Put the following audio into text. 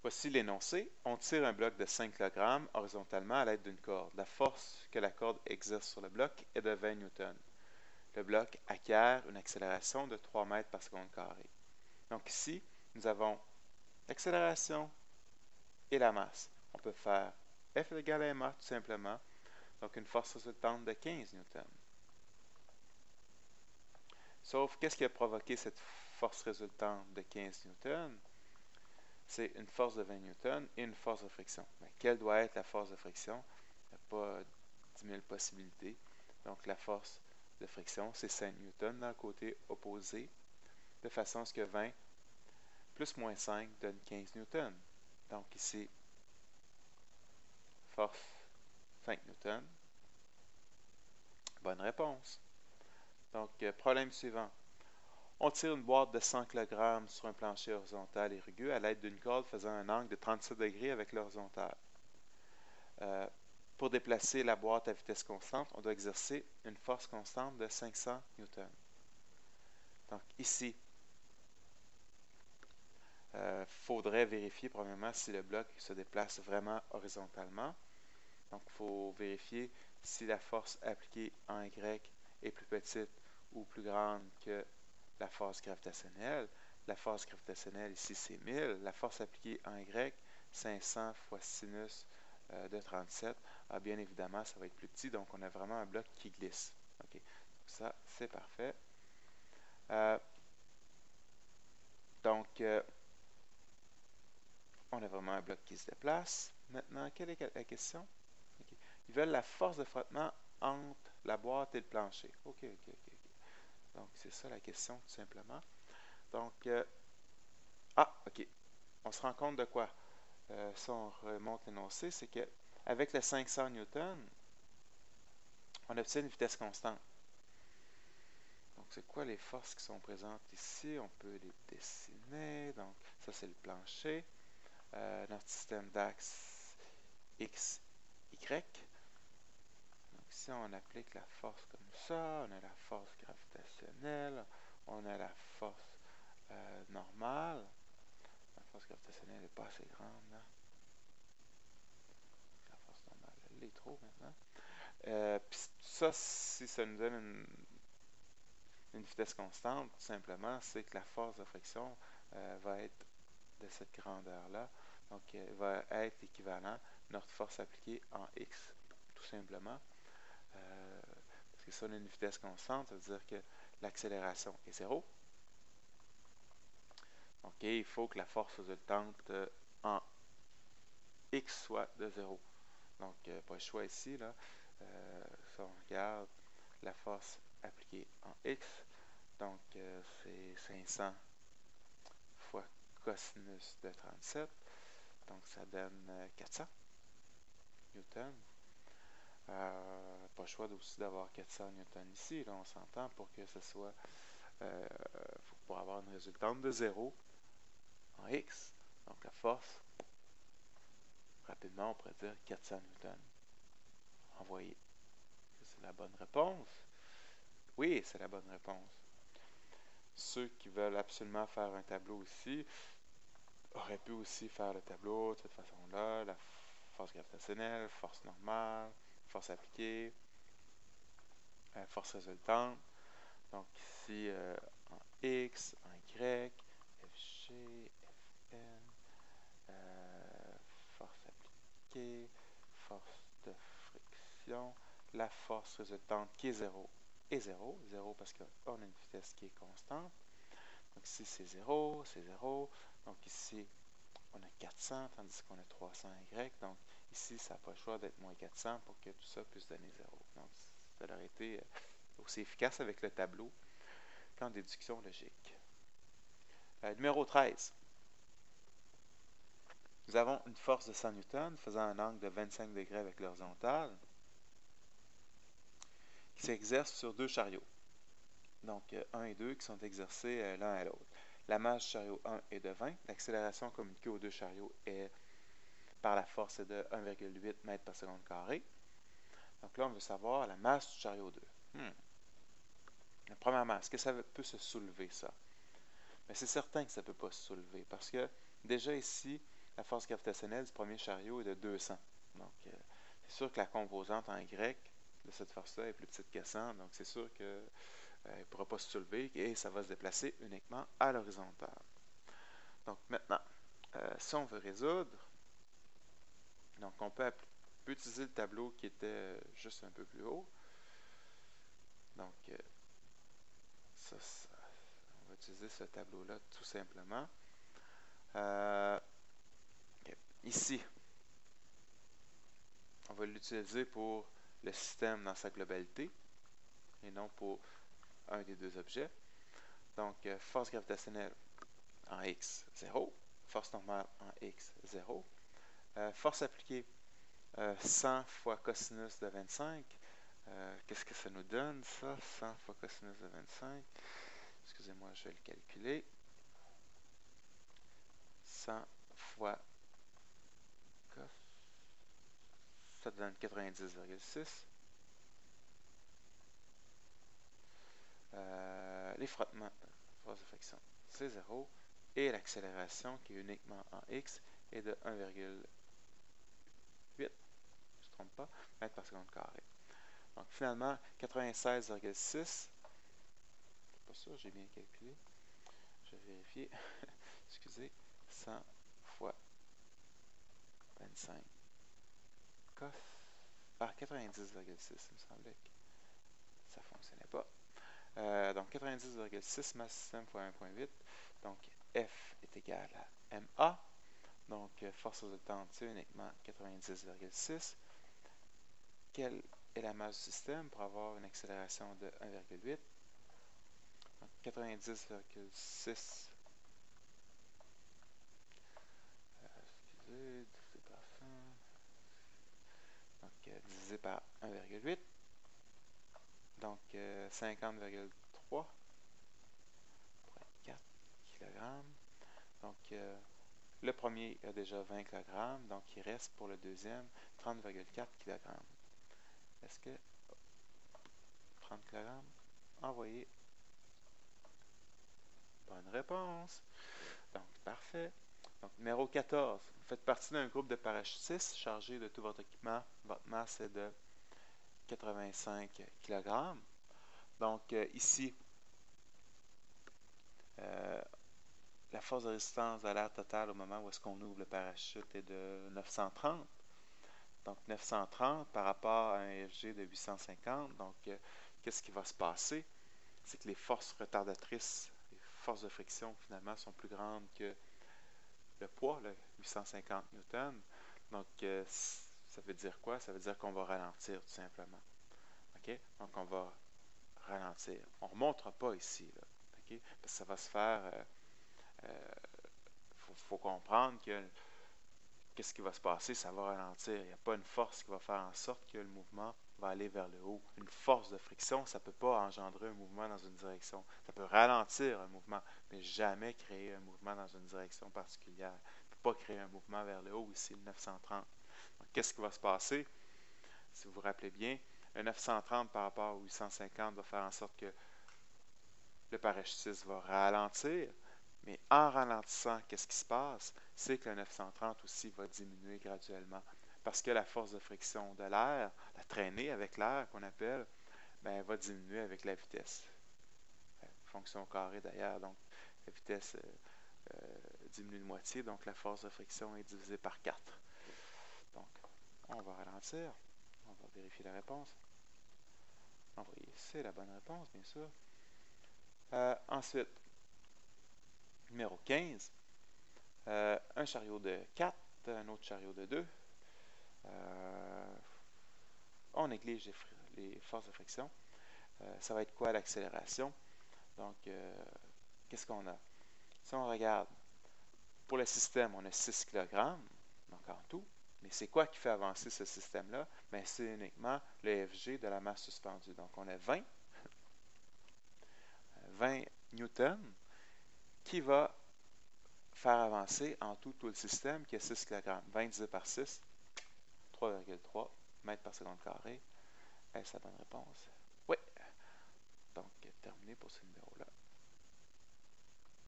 Voici l'énoncé. On tire un bloc de 5 kg horizontalement à l'aide d'une corde. La force que la corde exerce sur le bloc est de 20 newtons. Le bloc acquiert une accélération de 3 mètres par seconde carrée. Donc ici, nous avons l'accélération et la masse. On peut faire F égale à ma tout simplement. Donc une force résultante de 15 newtons. Sauf, qu'est-ce qui a provoqué cette force résultante de 15 newtons? C'est une force de 20 newtons et une force de friction. Mais quelle doit être la force de friction? Il n'y a pas 10 000 possibilités. Donc la force de friction, c'est 5 newtons dans le côté opposé, de façon à ce que 20 plus moins 5 donne 15 newtons. Donc ici, force 5 newtons. Bonne réponse. Donc, problème suivant. On tire une boîte de 100 kg sur un plancher horizontal et rugueux à l'aide d'une corde faisant un angle de 37 degrés avec l'horizontale. Pour déplacer la boîte à vitesse constante, on doit exercer une force constante de 500 newtons. Donc ici, faudrait vérifier premièrement si le bloc se déplace vraiment horizontalement. Donc il faut vérifier si la force appliquée en Y est plus petite ou plus grande que la force gravitationnelle. La force gravitationnelle ici c'est 1000. La force appliquée en Y, 500 fois sinus de 37. Ah, bien évidemment, ça va être plus petit, donc on a vraiment un bloc qui glisse. Okay. Ça, c'est parfait. Donc, on a vraiment un bloc qui se déplace. Maintenant, quelle est la question? Okay. Ils veulent la force de frottement entre la boîte et le plancher. OK. Donc, c'est ça la question, tout simplement. Donc, OK. On se rend compte de quoi? Si on remonte l'énoncé, c'est qu'avec le 500 newtons, on obtient une vitesse constante. Donc, c'est quoi les forces qui sont présentes ici? On peut les dessiner. Donc, ça, c'est le plancher. Notre système d'axe X, Y. Donc, si on applique la force comme ça, on a la force gravitationnelle, on a la force normale. La force gravitationnelle n'est pas assez grande. Hein? La force normale, elle l'est trop maintenant. Puis ça, si ça nous donne une vitesse constante, tout simplement, c'est que la force de friction va être de cette grandeur-là. Donc, va être l'équivalent de notre force appliquée en X, tout simplement. Parce que si on a une vitesse constante, ça veut dire que l'accélération est 0. Donc, il faut que la force résultante en X soit de 0. Donc, pas le choix ici. Là. Si on regarde la force appliquée en X, donc c'est 500 fois cosinus de 37. Donc, ça donne 400 newtons. Pas le choix aussi d'avoir 400 newtons ici. Là, on s'entend pour que ce soit... pour avoir une résultante de 0 en X. Donc, la force, rapidement, on pourrait dire 400 newtons. Envoyé. C'est la bonne réponse. Oui, c'est la bonne réponse. Ceux qui veulent absolument faire un tableau ici auraient pu aussi faire le tableau de cette façon-là. La force gravitationnelle, force normale, force appliquée, force résultante. Donc ici, en X, en Y, FG, FN, force appliquée, force de friction, la force résultante qui est 0 est 0. 0 parce qu'on a une vitesse qui est constante. Donc ici, c'est 0, c'est 0. Donc ici, on a 400, tandis qu'on a 300Y. Donc ici, ça n'a pas le choix d'être moins 400 pour que tout ça puisse donner 0. Donc ça aurait été aussi efficace avec le tableau qu'en déduction logique. Numéro 13. Nous avons une force de 100 newtons faisant un angle de 25 degrés avec l'horizontale qui s'exerce sur deux chariots. Donc 1 et 2 qui sont exercés l'un à l'autre. La masse du chariot 1 est de 20. L'accélération communiquée aux deux chariots est par la force de 1,8 m par seconde carrée. Donc là, on veut savoir la masse du chariot 2. La première masse, est-ce que ça peut se soulever, ça? Mais c'est certain que ça ne peut pas se soulever parce que déjà ici, la force gravitationnelle du premier chariot est de 200. Donc, c'est sûr que la composante en grec de cette force-là est plus petite que 100, donc c'est sûr qu'elle ne pourra pas se soulever et ça va se déplacer uniquement à l'horizontale. Donc maintenant, si on veut résoudre, donc on peut utiliser le tableau qui était juste un peu plus haut. Donc, on va utiliser ce tableau-là tout simplement. Ici, on va l'utiliser pour le système dans sa globalité et non pour un des deux objets. Donc, force gravitationnelle en x, 0. Force normale en x, 0. Force appliquée, 100 fois cosinus de 25. Qu'est-ce que ça nous donne, ça? 100 fois cosinus de 25. Excusez-moi, je vais le calculer. 100 fois cos, ça donne 90,6. Les frottements, force de friction, c'est 0. Et l'accélération, qui est uniquement en x, est de 1,8, je ne me trompe pas, mètres par seconde carré. Donc finalement, 96,6, c'est pas sûr, j'ai bien calculé. Je vais vérifier. Excusez, 100 fois 25 cos par 90,6, il me semblait que ça ne fonctionnait pas. Donc 90,6 masse système fois 1,8. Donc F est égal à MA. Donc force résultante, c'est uniquement 90,6. Quelle est la masse du système pour avoir une accélération de 1,8? 90,6 divisé par 100. Donc divisé par 1,8. Donc 50,3 pour être 4 kg. Donc le premier a déjà 20 kg, donc il reste pour le deuxième 30,4 kg. Est-ce que 30 kg? Envoyé. Bonne réponse. Donc, parfait. Donc, numéro 14. Vous faites partie d'un groupe de parachutistes chargé de tout votre équipement. Votre masse est de 85 kg. Donc, ici, la force de résistance à l'air totale au moment où est-ce qu'on ouvre le parachute est de 930. Donc, 930 par rapport à un FG de 850. Donc, qu'est-ce qui va se passer? C'est que les forces retardatrices, les forces de friction, finalement, sont plus grandes que le poids, le 850 newtons. Donc, ça veut dire quoi? Ça veut dire qu'on va ralentir, tout simplement. OK? Donc, on va ralentir. On ne remontera pas ici, là. OK? Parce que ça va se faire... faut comprendre que qu'est-ce qui va se passer? Ça va ralentir. Il n'y a pas une force qui va faire en sorte que le mouvement va aller vers le haut. Une force de friction, ça ne peut pas engendrer un mouvement dans une direction. Ça peut ralentir un mouvement, mais jamais créer un mouvement dans une direction particulière. Il ne peut pas créer un mouvement vers le haut ici, le 930. Donc, qu'est-ce qui va se passer? Si vous vous rappelez bien, un 930 par rapport au 850 va faire en sorte que le parachutiste va ralentir. Mais en ralentissant, qu'est-ce qui se passe? C'est que le 930 aussi va diminuer graduellement. Parce que la force de friction de l'air, la traînée avec l'air qu'on appelle, ben, va diminuer avec la vitesse. Fonction au carré d'ailleurs, donc la vitesse diminue de moitié, donc la force de friction est divisée par 4. Donc, on va ralentir. On va vérifier la réponse. Envoyer, c'est la bonne réponse, bien sûr. Ensuite, numéro 15. Un chariot de 4, un autre chariot de 2. On néglige les forces de friction. Ça va être quoi l'accélération? Donc, qu'est-ce qu'on a? Si on regarde, pour le système, on a 6 kg, donc en tout. Mais c'est quoi qui fait avancer ce système-là? Bien, c'est uniquement le FG de la masse suspendue. Donc, on a 20 newtons qui va faire avancer en tout le système qui est 6 kg. 20 divisé par 6, 3,3 mètres par seconde carré. Est-ce la bonne réponse? Oui. Donc, terminé pour ce numéro-là.